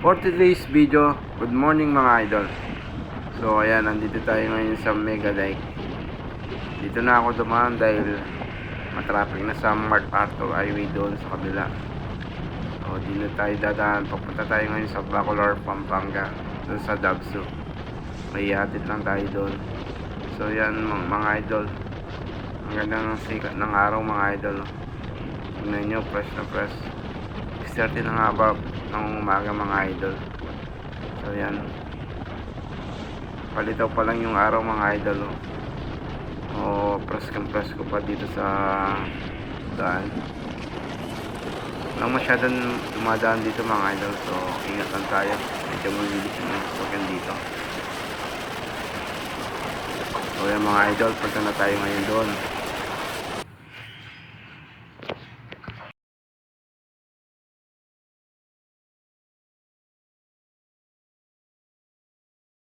For today's video, good morning mga idol. So ayan, nandito tayo ngayon sa Mega Lake. Dito na ako dumaan dahil matraffic na sa MacArthur Highway doon sa kabila. So dito tayo dadaan, papunta tayo ngayon sa Bacolor, Pampanga, doon sa Dabso. May hatid lang tayo doon. So yan mga idol, ang ganda ng sikat ng araw mga idol. Tingnan nyo, fresh na fresh. 6:30 na nga ba ng umaga mga idol. So yan, palitaw pa lang yung araw mga idol. Presko pa dito sa daan. Walang masyadong dumadaan dito mga idol, so ingat lang tayo. Medyo mabilis yung sasakyan dito. So yan mga idol, punta na tayo ngayon doon.